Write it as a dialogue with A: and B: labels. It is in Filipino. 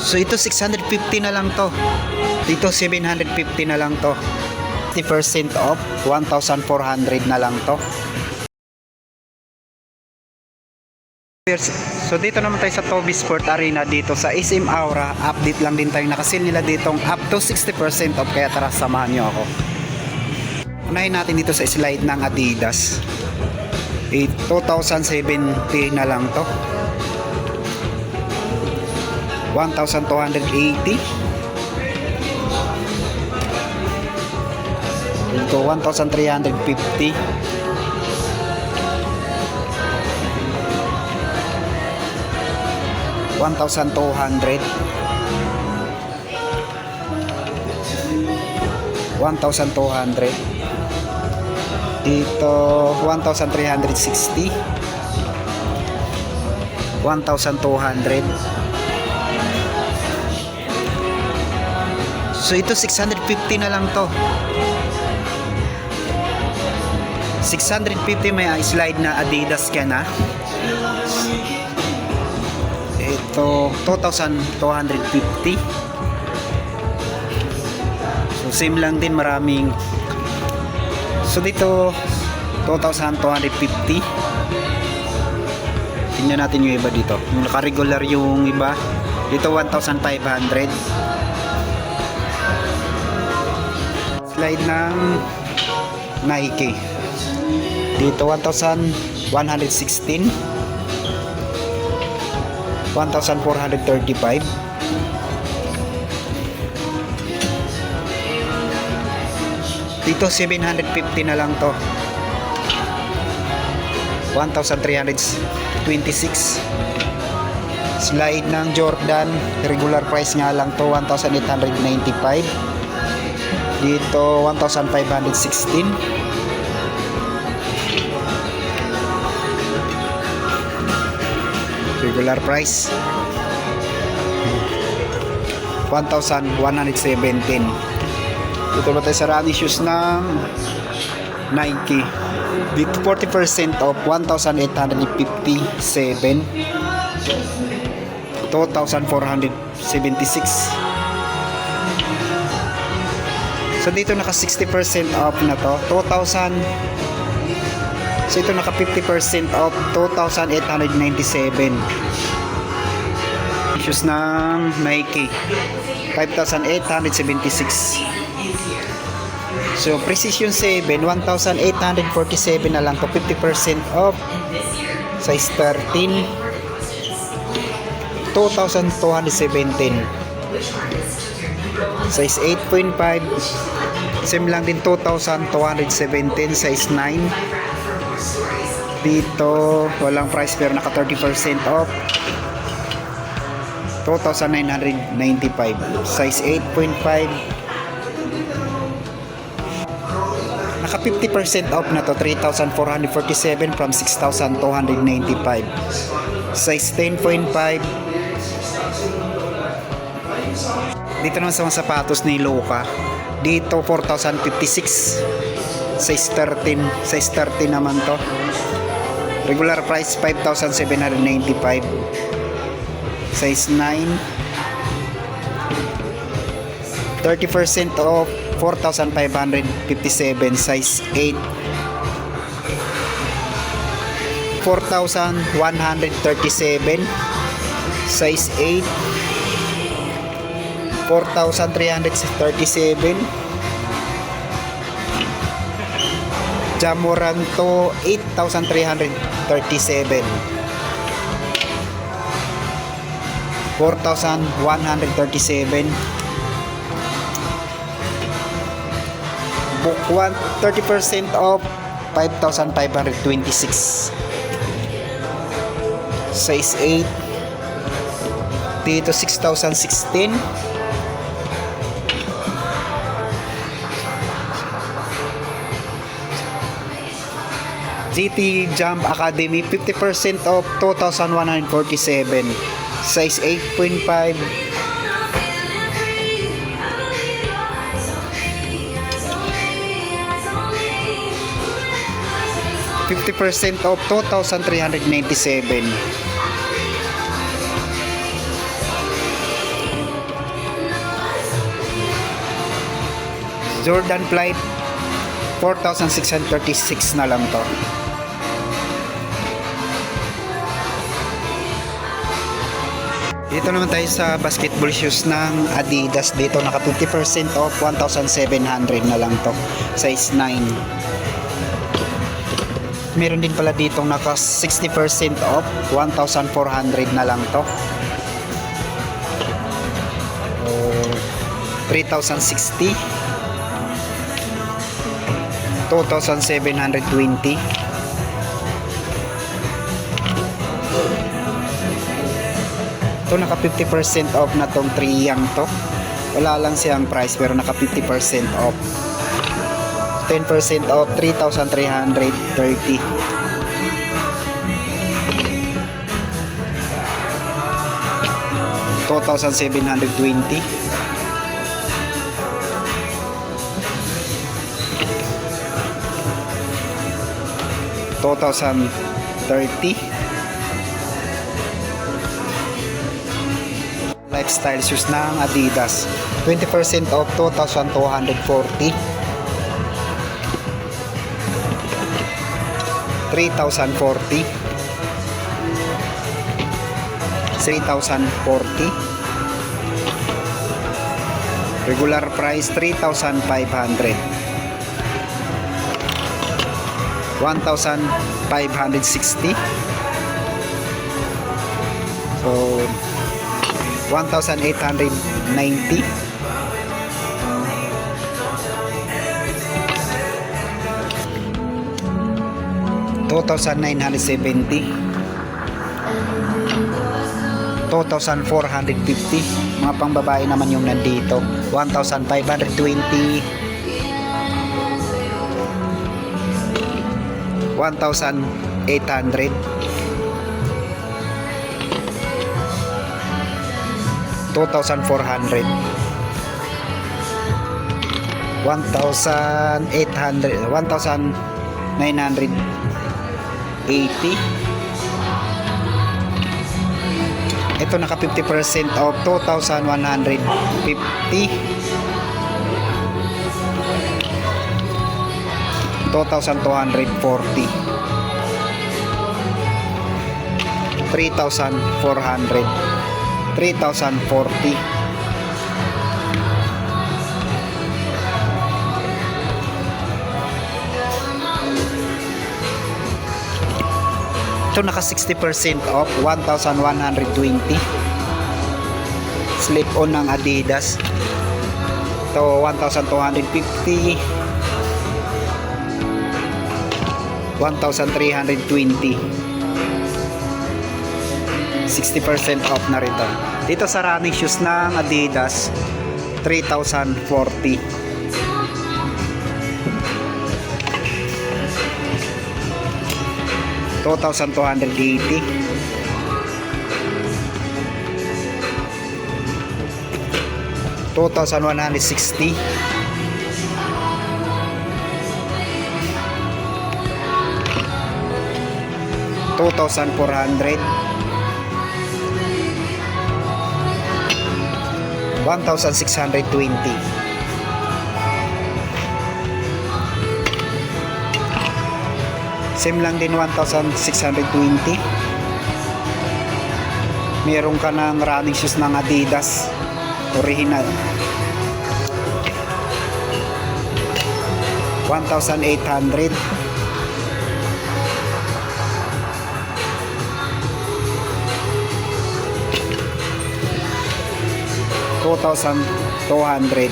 A: So ito 650 na lang to. Dito 750 na lang to. 50% off, 1,400 na lang to. So dito naman tayo sa Toby Sport Arena dito sa SM Aura. Update lang din tayo, nakasil nila ditong up to 60% off, kaya tara samahan nyo ako. Unahin natin dito sa slide ng Adidas. 2,070 na lang to. 1,280. Ito 1,350. 1,200. 1,200. Dito 1,360. 1,200. So ito 650 na lang to. 650, may slide na Adidas ka na. Ito 2,250. So same lang din, maraming. So dito 2,250. Tingnan natin yung iba dito. Yung naka-regular yung iba. Dito 1,500. Slide ng Nike. Dito 1,116. 1,435. Dito 750 na lang to. 1,326. Slide ng Jordan, regular price nga lang to, 1,895. Dito 1,516. Regular price 1,117. Dito ba tayo sa running shoes ng Nike. Dito 40% off, 1,857. 2,476. So dito naka 60% off na to, 2,000. So ito naka 50% off, 2,897. Shoes ng Nike 5,876. So Precision 7 1,847 na lang to, 50% off. Size 13 2,217. Size 8.5 same lang din, 2,217. Size 9. Dito walang price pero naka 30% off, 2,995. Size 8.5 naka 50% off na to, 3,447 from 6,295. Size 10.5. Dito naman sa mga sapatos ni Luka, dito 4,056. Size 13. Size 13 naman to. Regular price 5,795. Size 9. 30% off, 4,557. Size 8. 4,137. Size 8. 4,337. Jamoranto 8,337. 4,137. Book 30% off, 5,526. Size 8. Dito 6,016. GT Jump Academy 50% off, 2,147. Size 8.5. %50 off, 2,397. Jordan Flight 4,636 na lang to. Dito naman tayo sa basketball shoes ng Adidas. Dito naka 50% off, 1,700 na lang to. Size 9. Meron din pala dito naka 60% off, 1,400 na lang to. 3,060, 2,720. Ito naka 50% off na tong 3 yang to. Wala lang siyang price pero naka 50% off. 10% off, 3,330. $2,720. $2,030. Lifestyle shoes ng Adidas, 20% off, 2,240. 3,040. 3,040. Regular price 3,500. 1,560. So 1,890. 2,970. 2,450. Mga pangbabae naman yung nandito. 1,520. 1,800. 2,400. 1,800. 1,980. Ito naka 50% off, 2,150. 2,240. 3,400. 3,040. Ito naka 60% off, 1,120. Slip on ng Adidas. Ito 1,250. 1,320. 60% off na rin to. Dito sa running shoes ng Adidas, 3,040. 2,280. 2,160. 2,400. 1,620. Same lang din, 1,620. Meron ka ng running shoes ng Adidas original, 1,800. 2,200.